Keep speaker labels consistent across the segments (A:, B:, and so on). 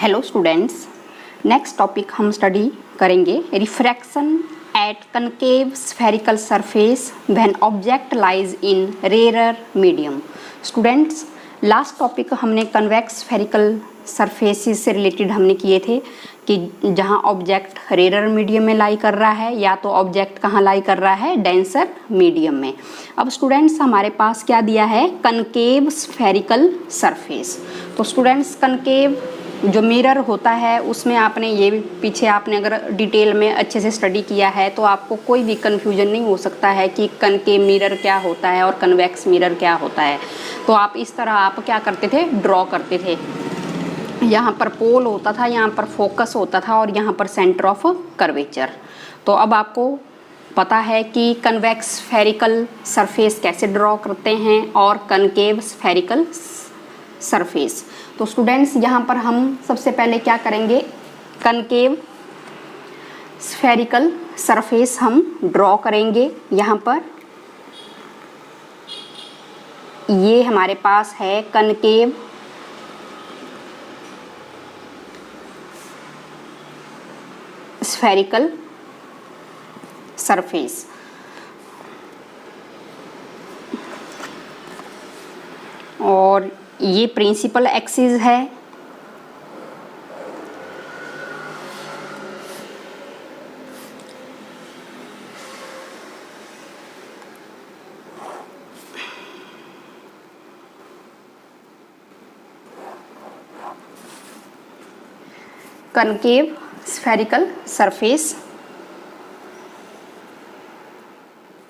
A: Hello students, next topic हम study करेंगे refraction at concave spherical surface when object lies in rare medium. Students, last topic हमने convex spherical surfaces से related हमने किए थे कि जहाँ ऑब्जेक्ट रेयर मीडियम में लाई कर रहा है या तो ऑब्जेक्ट कहाँ लाई कर रहा है, डेंसर मीडियम में। अब स्टूडेंट्स हमारे पास क्या दिया है, कनकेव स्फेरिकल सरफेस। तो स्टूडेंट्स कनकेव जो मिरर होता है उसमें आपने ये पीछे आपने अगर डिटेल में अच्छे से स्टडी किया है तो आपको कोई भी कन्फ्यूजन नहीं हो सकता है कि कनकेव मिरर क्या होता है और कन्वेक्स मिरर क्या होता है। तो आप इस तरह आप क्या करते थे, ड्रॉ करते थे। यहाँ पर पोल होता था, यहाँ पर फोकस होता था और यहाँ पर सेंटर ऑफ कर्वेचर। तो अब आपको पता है कि कन्वेक्स स्फेरिकल सरफेस कैसे ड्रॉ करते हैं और कनकेव स्फेरिकल सरफेस। तो स्टूडेंट्स यहाँ पर हम सबसे पहले क्या करेंगे, कनकेव स्फेरिकल सरफेस हम ड्रॉ करेंगे। यहाँ पर ये हमारे पास है कनकेव स्फेरिकल सरफेस। और ये प्रिंसिपल एक्सिस है, कनकेव स्फेरिकल सरफेस।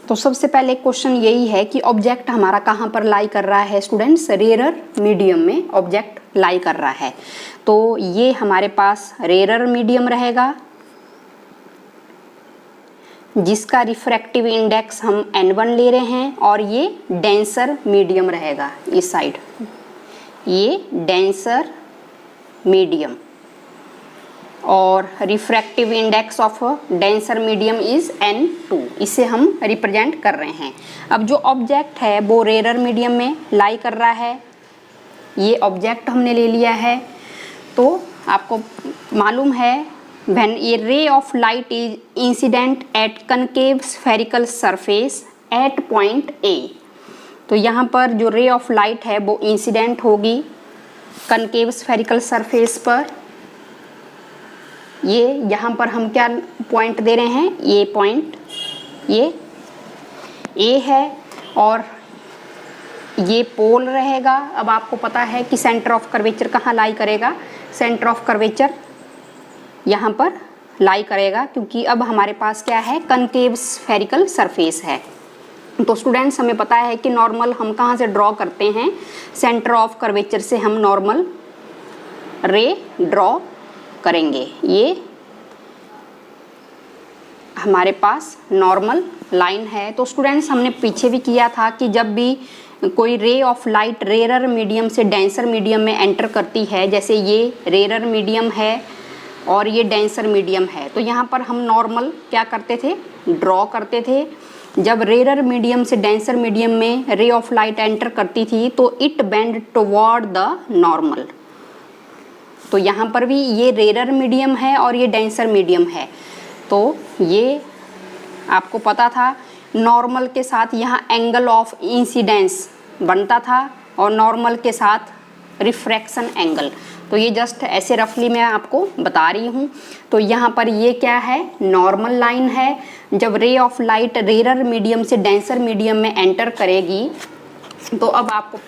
A: तो सबसे पहले क्वेश्चन यही है कि ऑब्जेक्ट हमारा कहाँ पर लाई कर रहा है स्टूडेंट्स, रेयर मीडियम में ऑब्जेक्ट लाई कर रहा है। तो ये हमारे पास रेयर मीडियम रहेगा जिसका रिफ्रैक्टिव इंडेक्स हम N1 ले रहे हैं, और ये डेंसर मीडियम रहेगा इस साइड, ये डेंसर मीडियम। और refractive index of denser medium is N2, इसे हम रिप्रेजेंट कर रहे हैं। अब जो ऑब्जेक्ट है वो रेयर मीडियम में लाई कर रहा है, ये ऑब्जेक्ट हमने ले लिया है। तो आपको मालूम है व्हेन ए रे of light is incident at concave spherical surface at point A। तो यहाँ पर जो रे ऑफ लाइट है वो इंसिडेंट होगी कनकेव स्फेरिकल सरफेस पर। ये यहाँ पर हम क्या पॉइंट दे रहे हैं, ये पॉइंट ये A है और ये पोल रहेगा। अब आपको पता है कि सेंटर ऑफ कर्वेचर कहाँ लाई करेगा, सेंटर ऑफ कर्वेचर यहाँ पर लाई करेगा, क्योंकि अब हमारे पास क्या है, कनकेव स्फेरिकल सरफेस है। तो स्टूडेंट्स हमें पता है कि नॉर्मल हम कहाँ से ड्रॉ करते हैं, सेंटर ऑफ कर्वेचर से हम नॉर्मल रे ड्रॉ करेंगे। ये हमारे पास नॉर्मल लाइन है। तो स्टूडेंट्स हमने पीछे भी किया था कि जब भी कोई ray of light rare medium से डेंसर मीडियम में एंटर करती है, जैसे ये रेयर मीडियम है और ये डेंसर मीडियम है, तो यहाँ पर हम नॉर्मल क्या करते थे, ड्रॉ करते थे। जब रेयर मीडियम से डेंसर मीडियम में रे ऑफ लाइट एंटर करती थी तो it bend toward the normal. तो यहाँ पर भी ये रेयर मीडियम है और ये डेंसर मीडियम है। तो ये आपको पता था नॉर्मल के साथ यहाँ एंगल ऑफ इंसिडेंस बनता था और नॉर्मल के साथ रिफ्रैक्शन एंगल। तो ये जस्ट ऐसे रफली मैं आपको बता रही हूँ। तो यहाँ पर ये क्या है, नॉर्मल लाइन है। जब ray of light rare medium से डेंसर मीडियम में एंटर करेगी तो अब आपको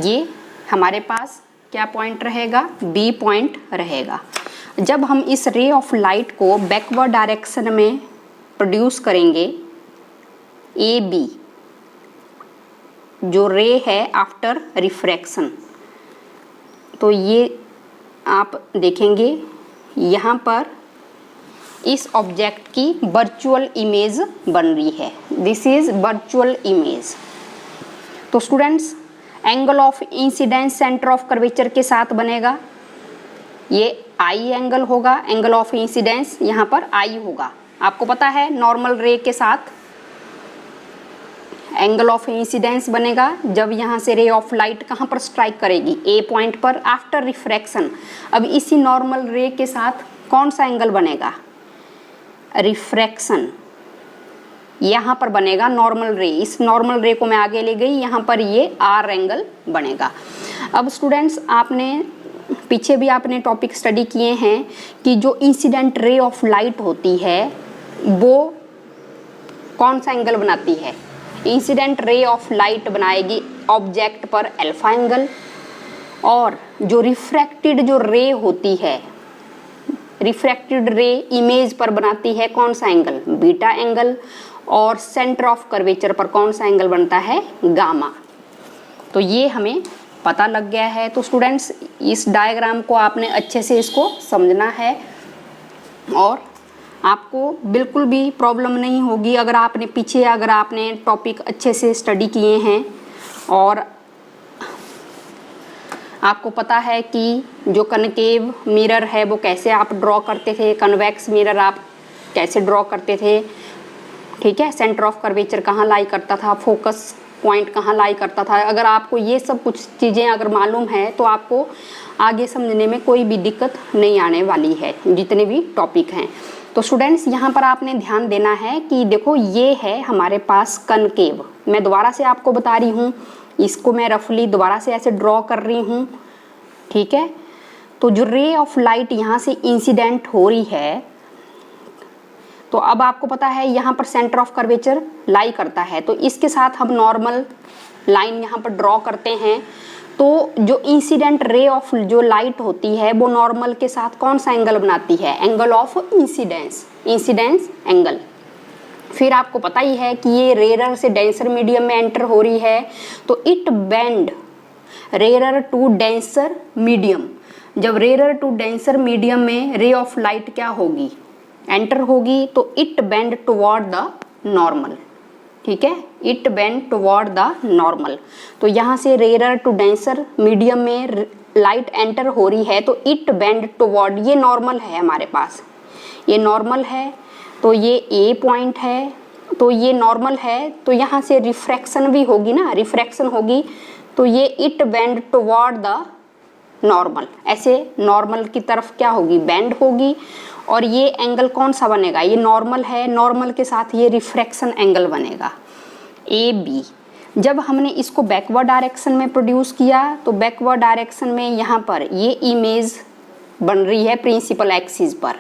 A: ये हमारे पास क्या पॉइंट रहेगा, B पॉइंट रहेगा। जब हम इस रे ऑफ लाइट को बैकवर्ड डायरेक्शन में प्रोड्यूस करेंगे, AB जो रे है आफ्टर रिफ्रैक्शन, तो ये आप देखेंगे यहाँ पर इस ऑब्जेक्ट की वर्चुअल इमेज बन रही है। This is virtual image. तो students angle of incidence centre of curvature के साथ बनेगा, ये I एंगल होगा, एंगल ऑफ इंसिडेंस यहाँ पर I होगा। आपको पता है नॉर्मल रे के साथ एंगल ऑफ इंसिडेंस बनेगा जब यहाँ से रे ऑफ लाइट कहाँ पर स्ट्राइक करेगी, ए पॉइंट पर आफ्टर रिफ्रैक्शन। अब इसी नॉर्मल रे के साथ कौन सा एंगल बनेगा, रिफ्रैक्शन यहाँ पर बनेगा नॉर्मल रे। इस नॉर्मल रे को मैं आगे ले गई, यहाँ पर ये आर एंगल बनेगा। अब स्टूडेंट्स आपने पीछे भी आपने टॉपिक स्टडी किए हैं कि जो इंसिडेंट रे ऑफ लाइट होती है वो कौन सा एंगल बनाती है, इंसिडेंट रे ऑफ लाइट बनाएगी ऑब्जेक्ट पर अल्फा एंगल, और जो रिफ्रैक्टेड जो रे होती है, रिफ्रैक्टेड रे इमेज पर बनाती है कौन सा एंगल, बीटा एंगल, और सेंटर ऑफ कर्वेचर पर कौन सा एंगल बनता है, गामा। तो ये हमें पता लग गया है। तो स्टूडेंट्स इस डायग्राम को आपने अच्छे से इसको समझना है और आपको बिल्कुल भी प्रॉब्लम नहीं होगी अगर आपने पीछे टॉपिक अच्छे से स्टडी किए हैं और आपको पता है कि जो कनकेव मिरर है वो कैसे आप ड्रॉ करते थे, कन्वेक्स मिरर आप कैसे ड्रॉ करते थे, ठीक है, सेंटर ऑफ कर्वेचर कहाँ लाई करता था, फोकस पॉइंट कहाँ लाई करता था। अगर आपको ये सब कुछ चीज़ें अगर मालूम है तो आपको आगे समझने में कोई भी दिक्कत नहीं आने वाली है, जितने भी टॉपिक हैं। तो स्टूडेंट्स यहाँ पर आपने ध्यान देना है कि देखो ये है हमारे पास कनकेव, मैं दोबारा से आपको बता रही हूँ, इसको मैं रफली दोबारा से ऐसे ड्रॉ कर रही हूँ, ठीक है। तो जो रे ऑफ लाइट यहाँ से इंसिडेंट हो रही है, तो अब आपको पता है यहाँ पर सेंटर ऑफ कर्वेचर लाई करता है, तो इसके साथ हम नॉर्मल लाइन यहाँ पर ड्रॉ करते हैं। तो जो इंसिडेंट रे ऑफ जो लाइट होती है वो नॉर्मल के साथ कौन सा एंगल बनाती है, angle of incidence, incidence angle. फिर आपको पता ही है कि ये रेरर से डेंसर मीडियम में एंटर हो रही है, तो it bend rarer to denser medium. जब रेरर टू डेंसर मीडियम में रे ऑफ लाइट क्या होगी, एंटर होगी, तो it bend toward the normal, ठीक है, it bend toward the normal. तो यहाँ से रेरर टू डेंसर मीडियम में लाइट एंटर हो रही है, तो इट बेंड टुवर्ड, ये नॉर्मल है हमारे पास, ये नॉर्मल है, तो ये ए पॉइंट है, तो ये नॉर्मल है, तो यहाँ से रिफ्रैक्शन भी होगी ना, रिफ्रैक्शन होगी, तो ये it bend toward the normal, ऐसे नॉर्मल की तरफ क्या होगी, बेंड होगी। और ये एंगल कौन सा बनेगा, ये नॉर्मल है, नॉर्मल के साथ ये रिफ्रैक्शन एंगल बनेगा ए बी। जब हमने इसको बैकवर्ड डायरेक्शन में प्रोड्यूस किया, तो बैकवर्ड डायरेक्शन में यहाँ पर ये इमेज बन रही है प्रिंसिपल एक्सिस पर,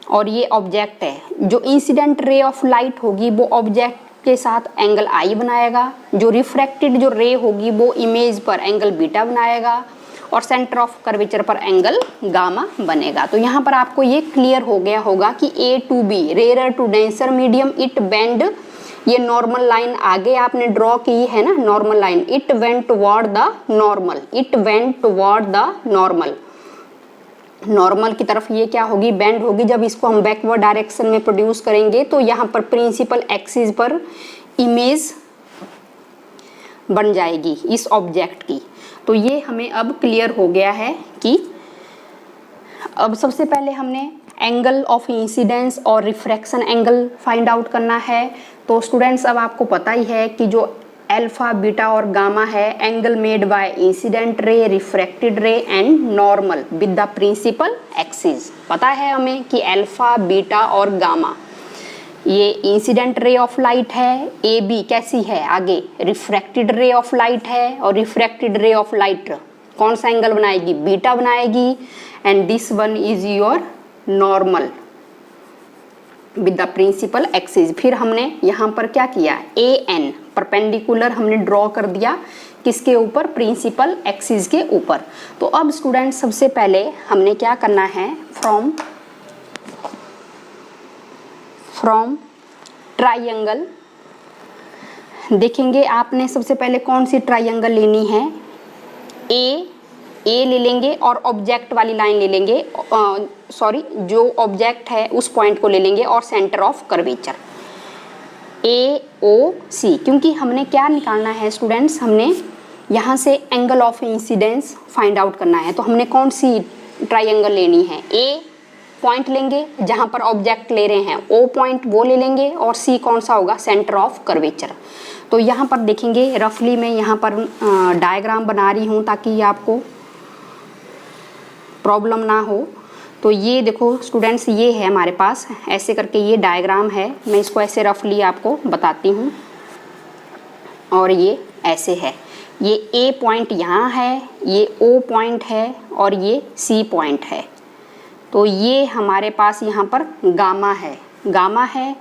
A: और ये ऑब्जेक्ट है। जो इंसिडेंट रे ऑफ लाइट होगी वो ऑब्जेक्ट के साथ एंगल आई बनाएगा, जो रिफ्रैक्टेड जो रे होगी वो इमेज पर एंगल बीटा बनाएगा, और सेंटर ऑफ कर्वेचर पर एंगल गामा बनेगा। तो यहाँ पर आपको ये क्लियर हो गया होगा कि A to B, rarer to denser medium, it bend, ये नॉर्मल लाइन आगे आपने ड्रॉ की है ना, normal line, it went toward the normal, it went toward the normal, normal की तरफ ये क्या होगी, बेंड होगी। जब इसको हम बैकवर्ड डायरेक्शन में प्रोड्यूस करेंगे तो यहाँ पर प्रिंसिपल एक्सिस पर इमेज बन जाएगी इस ऑब्जेक्ट की। तो ये हमें अब क्लियर हो गया है कि अब सबसे पहले हमने एंगल ऑफ इंसिडेंस और रिफ्रैक्शन एंगल फाइंड आउट करना है। तो स्टूडेंट्स अब आपको पता ही है कि जो अल्फा, बीटा और गामा है, angle made by incident ray, refracted ray and normal with the principal axis. पता है हमें कि अल्फा, बीटा और गामा ये इंसिडेंट रे ऑफ लाइट है, ए बी कैसी है, आगे रिफ्रैक्टेड रे ऑफ लाइट है, और रिफ्रैक्टेड रे ऑफ लाइट कौन सा एंगल बनाएगी, बीटा बनाएगी, and this one is your normal with the principal axis. फिर हमने यहाँ पर क्या किया, ए एन परपेंडिकुलर हमने ड्रॉ कर दिया, किसके ऊपर, प्रिंसिपल एक्सिस के ऊपर। तो अब स्टूडेंट सबसे पहले हमने क्या करना है, फ्रॉम ट्राइंगल देखेंगे आपने सबसे पहले कौन सी ट्राइंगल लेनी है, ए ले लेंगे और ऑब्जेक्ट वाली लाइन ले लेंगे, जो ऑब्जेक्ट है उस पॉइंट को ले लेंगे, और सेंटर ऑफ कर्वेचर ए ओ सी। क्योंकि हमने क्या निकालना है स्टूडेंट्स, हमने यहाँ से angle of incidence find out करना है। तो हमने कौन सी ट्राइंगल लेनी है, ए पॉइंट लेंगे जहां पर ऑब्जेक्ट ले रहे हैं, ओ पॉइंट वो ले लेंगे, और सी कौन सा होगा, सेंटर ऑफ कर्वेचर। तो यहाँ पर देखेंगे रफली मैं यहाँ पर डायग्राम बना रही हूँ ताकि आपको प्रॉब्लम ना हो। तो ये देखो स्टूडेंट्स, ये है हमारे पास ऐसे करके ये डायग्राम है, मैं इसको ऐसे रफली आपको बताती हूँ। और ये ऐसे है, ये ए पॉइंट यहाँ है, ये ओ पॉइंट है और ये सी पॉइंट है। तो ये हमारे पास यहाँ पर गामा है,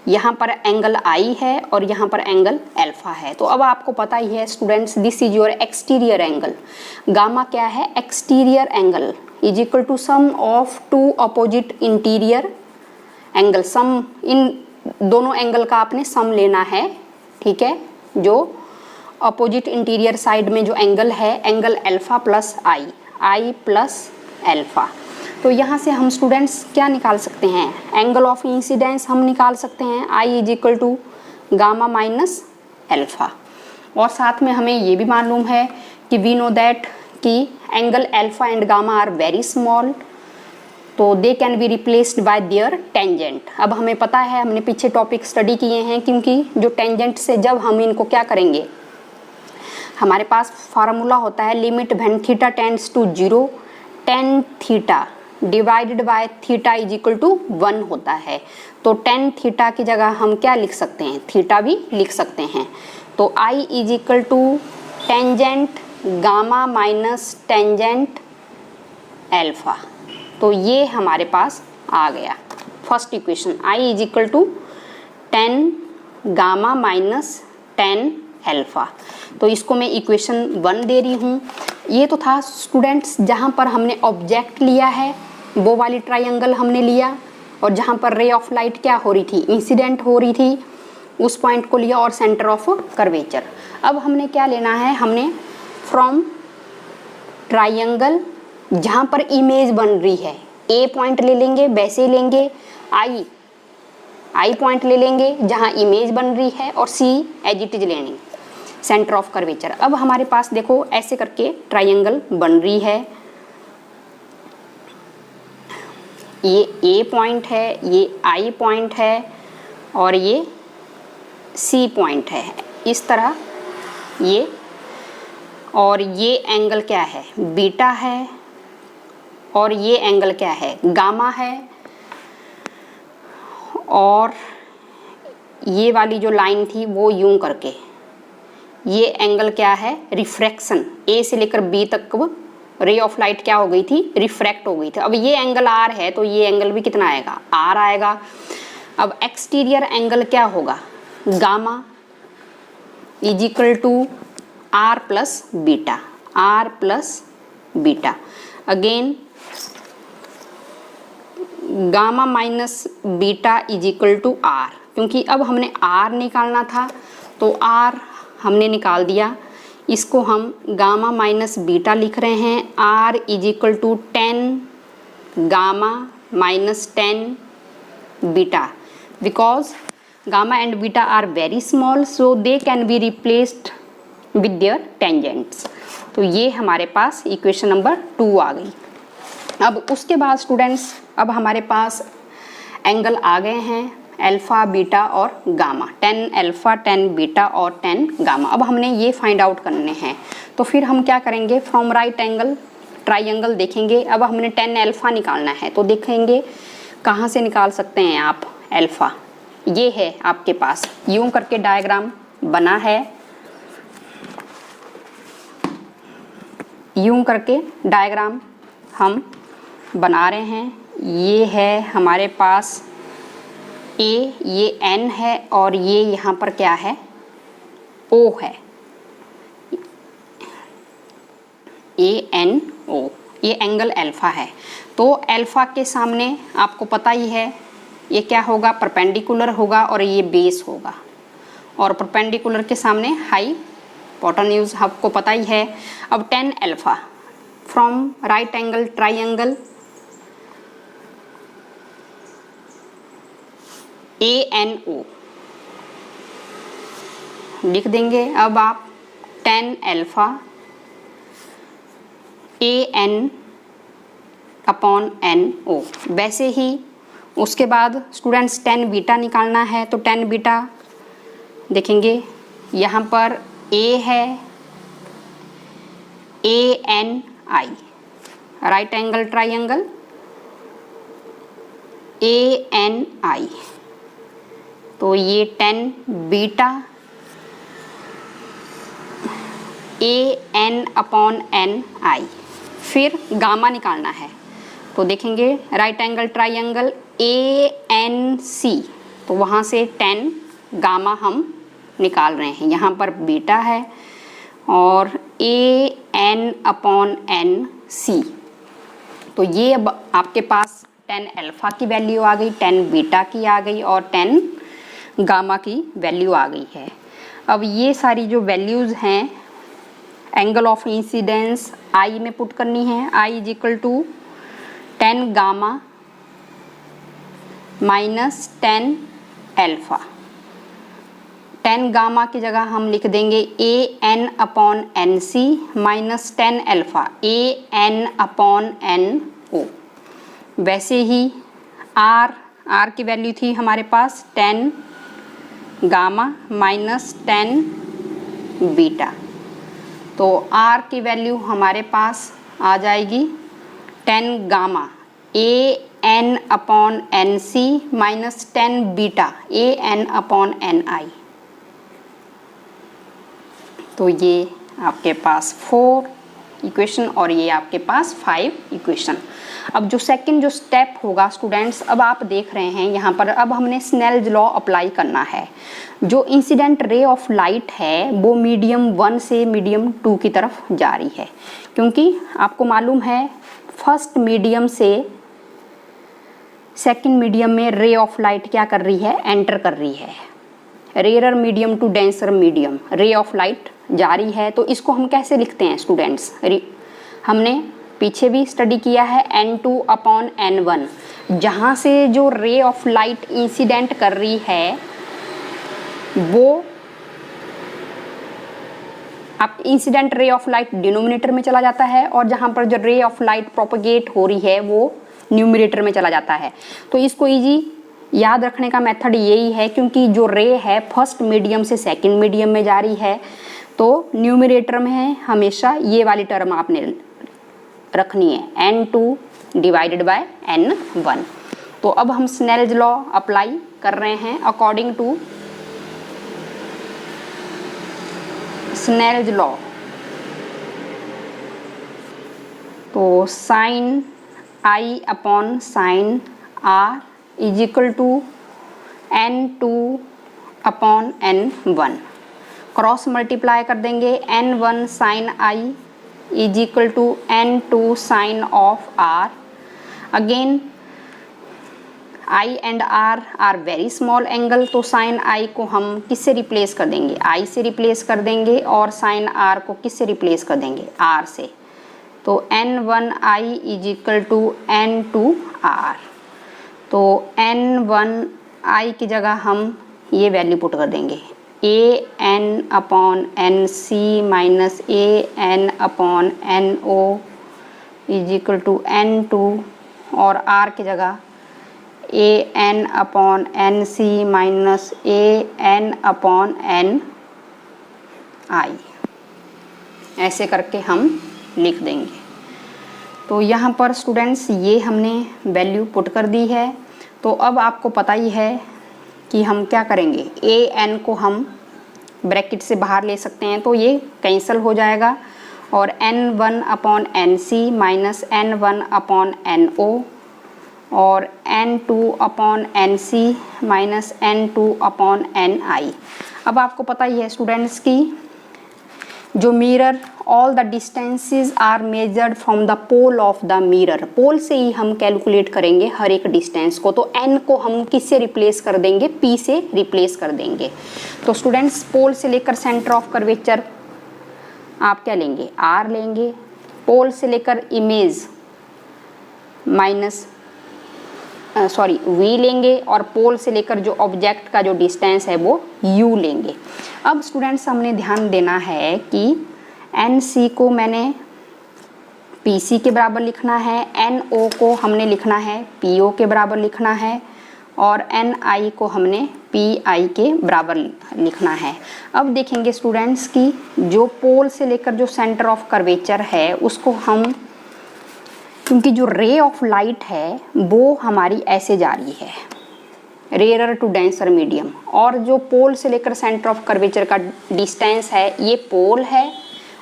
A: यहाँ पर एंगल आई है और यहाँ पर एंगल अल्फा है। तो अब आपको पता ही है students, this is your exterior angle. Gamma क्या है, exterior angle is equal to sum of two opposite interior angle. Sum, इन दोनों एंगल का आपने सम लेना है, ठीक है। जो अपोजिट इंटीरियर साइड में जो एंगल है, एंगल अल्फा प्लस आई प्लस अल्फा। तो यहाँ से हम स्टूडेंट्स क्या निकाल सकते हैं, एंगल ऑफ इंसिडेंस हम निकाल सकते हैं, I is equal to gamma minus alpha. और साथ में हमें ये भी मालूम है कि वी नो दैट कि angle alpha and gamma are very small, तो they can be replaced by their tangent. अब हमें पता है, हमने पीछे टॉपिक स्टडी किए हैं, क्योंकि जो टेंजेंट से जब हम इनको क्या करेंगे, हमारे पास फार्मूला होता है limit when theta tends to 0 tan theta divided by theta is equal to 1 होता है। तो tan थीटा की जगह हम क्या लिख सकते हैं, थीटा भी लिख सकते हैं। तो I is equal to tangent gamma minus tangent alpha. तो ये हमारे पास आ गया first equation, I is equal to 10 gamma minus 10 alpha. तो इसको मैं इक्वेशन 1 दे रही हूँ। ये तो था स्टूडेंट्स जहाँ पर हमने ऑब्जेक्ट लिया है, वो वाली ट्रायंगल हमने लिया, और जहाँ पर रे ऑफ लाइट क्या हो रही थी, इंसिडेंट हो रही थी, उस पॉइंट को लिया, और सेंटर ऑफ कर्वेचर। अब हमने क्या लेना है, हमने फ्रॉम ट्रायंगल जहाँ पर इमेज बन रही है, ए पॉइंट ले लेंगे, वैसे ही लेंगे, आई पॉइंट ले लेंगे जहाँ इमेज बन रही है, और सी एज इट इज लेंगे, सेंटर ऑफ कर्वेचर। अब हमारे पास देखो ऐसे करके ट्रायंगल बन रही है, ये ए पॉइंट है, ये आई पॉइंट है और ये सी पॉइंट है, इस तरह ये। और ये एंगल क्या है, बीटा है, और ये एंगल क्या है, गामा है। और ये वाली जो लाइन थी वो यूं करके, ये एंगल क्या है, रिफ्रैक्शन, ए से लेकर बी तक रे ऑफ लाइट क्या हो गई थी, रिफ्रैक्ट हो गई थी। अब ये एंगल आर है, तो ये एंगल भी कितना आएगा, आर आएगा। अब एक्सटीरियर एंगल क्या होगा, gamma is equal to R plus beta, R plus beta. Again gamma minus beta is equal to R, क्योंकि अब हमने आर निकालना था, तो आर हमने निकाल दिया। इसको हम गामा माइनस बीटा लिख रहे हैं, R is equal to 10 gamma minus 10 beta, because gamma and beta are very small, so they can be replaced with their tangents. तो ये हमारे पास इक्वेशन नंबर 2 आ गई। अब उसके बाद स्टूडेंट्स, अब हमारे पास एंगल आ गए हैं अल्फा, बीटा और गामा, 10 अल्फा, 10 बीटा और 10 गामा। अब हमने ये फाइंड आउट करने हैं, तो फिर हम क्या करेंगे, फ्रॉम राइट एंगल ट्रायंगल देखेंगे। अब हमने 10 अल्फा निकालना है, तो देखेंगे कहाँ से निकाल सकते हैं आप अल्फा। ये है आपके पास, यूं करके डायग्राम बना है, यूं करके डायग्राम हम बना रहे हैं। ये है हमारे पास ए, ये एन है, और ये यहाँ पर क्या है, ओ है, ए एन ओ, ये एंगल अल्फा है। तो अल्फा के सामने आपको पता ही है ये क्या होगा, परपेंडिकुलर होगा, और ये बेस होगा, और परपेंडिकुलर के सामने हाई पोटेन्यूज आपको पता ही है। अब 10 alpha from right angle triangle ANO लिख देंगे। अब आप 10 alpha AN upon N O. वैसे ही उसके बाद स्टूडेंट्स टेन बीटा निकालना है, तो टेन बीटा देखेंगे यहाँ पर ए है, A N I, right angle triangle, A N I, तो ये tan beta A N upon N I. फिर गामा निकालना है, तो देखेंगे right angle triangle A N C, तो वहाँ से टेन गामा हम निकाल रहे हैं। यहाँ पर बीटा है और ए एन अपॉन एन सी, तो ये अब आपके पास टेन अल्फ़ा की वैल्यू आ गई, टेन बीटा की आ गई और टेन गामा की वैल्यू आ गई है। अब ये सारी जो वैल्यूज़ हैं एंगल ऑफ इंसिडेंस आई में पुट करनी है। I is equal to tan gamma minus tan alpha. Tan gamma की जगह हम लिख देंगे A N upon N C minus tan alpha, A N upon N O. वैसे ही आर, आर की वैल्यू थी हमारे पास tan gamma minus tan beta, तो आर की वैल्यू हमारे पास आ जाएगी tan gamma A N upon N C minus tan beta A N upon N I. तो ये आपके पास 4 इक्वेशन और ये आपके पास 5 इक्वेशन। अब जो सेकंड जो स्टेप होगा स्टूडेंट्स, अब आप देख रहे हैं यहाँ पर अब हमने स्नेल्स लॉ अप्लाई करना है। जो इंसिडेंट रे ऑफ लाइट है वो मीडियम 1 से मीडियम 2 की तरफ जा रही है, क्योंकि आपको मालूम है फर्स्ट मीडियम से सेकंड मीडियम में रे ऑफ लाइट क्या कर रही है, एंटर कर रही है। Rare medium to denser medium ray of light जा रही है, तो इसको हम कैसे लिखते हैं स्टूडेंट्स, हमने पीछे भी स्टडी किया है n2 अपॉन n1। जहाँ से जो रे ऑफ लाइट इंसिडेंट कर रही है वो आप incident ray of light denominator में चला जाता है और जहाँ पर जो रे ऑफ लाइट प्रोपगेट हो रही है वो न्यूमरेटर में चला जाता है। तो इसको इजी याद रखने का मेथड यही है, क्योंकि जो रे है फर्स्ट मीडियम से सेकंड मीडियम में जा रही है, तो न्यूमरेटर में है हमेशा ये वाली टर्म आपने रखनी है n2 डिवाइडेड बाय n1। तो अब हम स्नेल्स लॉ अप्लाई कर रहे हैं अकॉर्डिंग टू स्नेल्स लॉ। तो sine I upon sine R is equal to n2 upon n1, cross multiply कर देंगे n1 sine I is equal to n2 sine of R. Again I and R are very small angle, तो sine I को हम किससे replace कर देंगे, आई से replace कर देंगे और साइन आर को किससे रिप्लेस कर देंगे, आर से। तो n1 I is equal to n2 R. तो n1 आई की जगह हम ये वैल्यू पुट कर देंगे A N upon N C minus A N upon N O is equal to n2 और r की जगह A N upon N C minus A N upon N I, ऐसे करके हम लिख देंगे। तो यहाँ पर स्टूडेंट्स ये हमने वैल्यू पुट कर दी है। तो अब आपको पता ही है कि हम क्या करेंगे, ए एन को हम ब्रैकेट से बाहर ले सकते हैं, तो ये कैंसिल हो जाएगा और n1 upon N C minus n1 upon N O और n2 upon N C minus n2 upon N I. अब आपको पता ही है स्टूडेंट्स की जो mirror all the distances are measured from the pole of the mirror, pole से ही हम कैलकुलेट करेंगे हर एक डिस्टेंस को। तो n को हम किससे रिप्लेस कर देंगे, p से रिप्लेस कर देंगे। तो स्टूडेंट्स पोल से लेकर सेंटर ऑफ कर्वेचर आप क्या लेंगे, r लेंगे, पोल से लेकर इमेज माइनस v लेंगे और पोल से लेकर जो ऑब्जेक्ट का जो डिस्टेंस है वो u लेंगे। अब स्टूडेंट्स हमने ध्यान देना है कि NC को मैंने पीसी के बराबर लिखना है, एनओ को हमने लिखना है पीओ के बराबर लिखना है, और एनआई को हमने पीआई के बराबर लिखना है। अब देखेंगे स्टूडेंट्स कि जो पोल से लेकर जो सेंटर ऑफ कर्वेचर है उसको हम, क्योंकि जो रे ऑफ लाइट है वो हमारी ऐसे जा रही है, रेयर टू डेंसर मीडियम, और जो पोल से लेकर सेंटर ऑफ कर्वेचर का डिस्टेंस है, ये पोल है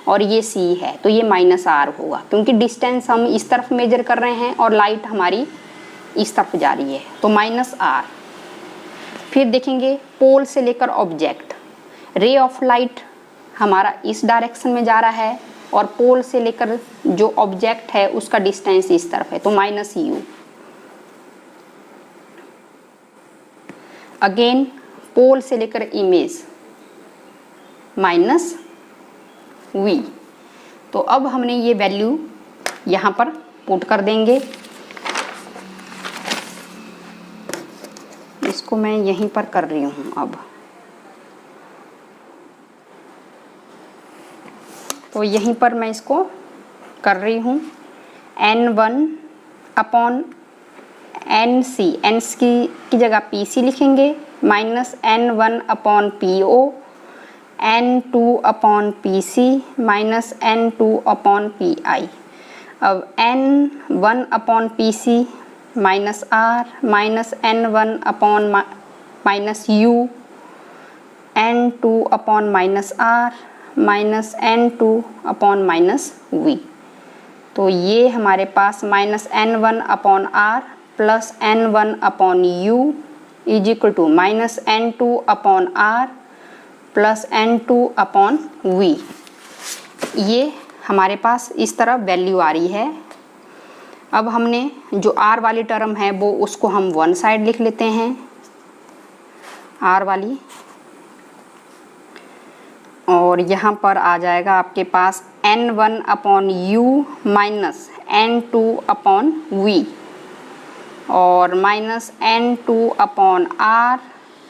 A: और ये सी है, तो ये -r होगा, क्योंकि डिस्टेंस हम इस तरफ मेजर कर रहे हैं और लाइट हमारी इस तरफ जा रही है, तो -r। फिर देखेंगे पोल से लेकर ऑब्जेक्ट, रे ऑफ लाइट हमारा इस डायरेक्शन में जा रहा है और पोल से लेकर जो ऑब्जेक्ट है उसका डिस्टेंस इस तरफ है, तो -u। अगेन पोल से लेकर इमेज -v। तो अब हमने ये वैल्यू यहाँ पर पुट कर देंगे, इसको मैं यहीं पर कर रही हूँ। अब तो यहीं पर मैं इसको कर रही हूँ, n1/nc, n की जगह pc लिखेंगे, -n1/po, n2/pc, -n2/pi। अब n1/pc -r, -n1/-u, n2/-r, -n2/-v। तो ये हमारे पास -n1/r plus n1/u is equal to -n2/r plus n2/v। ये हमारे पास इस तरह वैल्यू आ रही है। अब हमने जो r वाली टर्म है वो उसको हम वन साइड लिख लेते हैं, r वाली, और यहाँ पर आ जाएगा आपके पास n1/u माइनस n2/v और -n2/r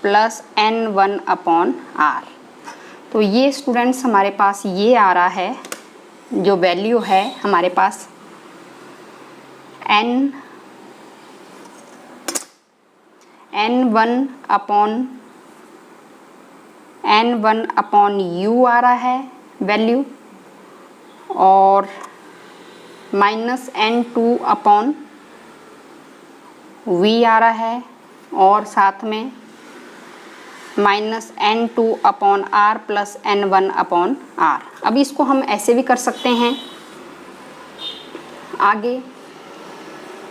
A: प्लस n1/r। तो ये स्टूडेंट्स हमारे पास ये आ रहा है, जो वैल्यू है हमारे पास n1/u आ रहा है वैल्यू, और -n2/v आ रहा है, और साथ में -n2/r प्लस n1/r। अब इसको हम ऐसे भी कर सकते हैं आगे।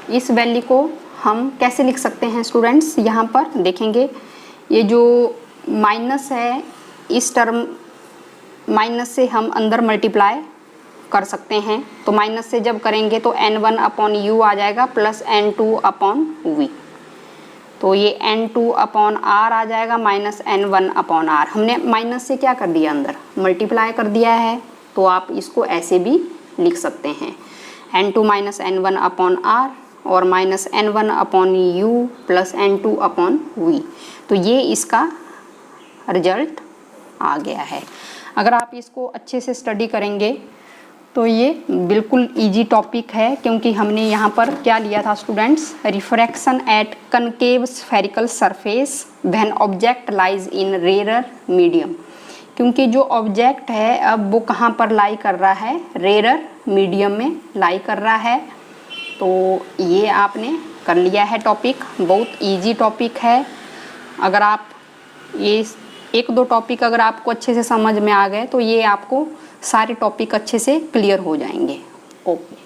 A: इस वैल्यू को हम कैसे लिख सकते हैं स्टूडेंट्स, यहाँ पर देखेंगे ये जो माइनस है, इस टर्म माइनस से हम अंदर मल्टीप्लाई कर सकते हैं, तो माइनस से जब करेंगे तो n1/u आ जाएगा प्लस n2/v, तो ये n2/r आ जाएगा माइनस n1/r। हमने माइनस से क्या कर दिया, अंदर मल्टीप्लाई कर दिया है, तो आप इसको ऐसे भी लिख सकते हैं, n2 माइनस n1/r और माइनस n1/u प्लस n2/v। तो ये इसका रिजल्ट आ गया है। अगर आप इसको अच्छे से स्टडी करेंगे तो ये बिल्कुल इजी टॉपिक है, क्योंकि हमने यहाँ पर क्या लिया था students, refraction at concave spherical surface when object lies in rare medium. क्योंकि जो ऑब्जेक्ट है अब वो कहाँ पर लाई कर रहा है, रेयर मीडियम में लाई कर रहा है। तो ये आपने कर लिया है टॉपिक, बहुत इजी टॉपिक है। अगर आप ये एक दो टॉपिक अगर आपको अच्छे से समझ में आ गए तो ये आपको सारे टॉपिक अच्छे से क्लियर हो जाएंगे। ओके।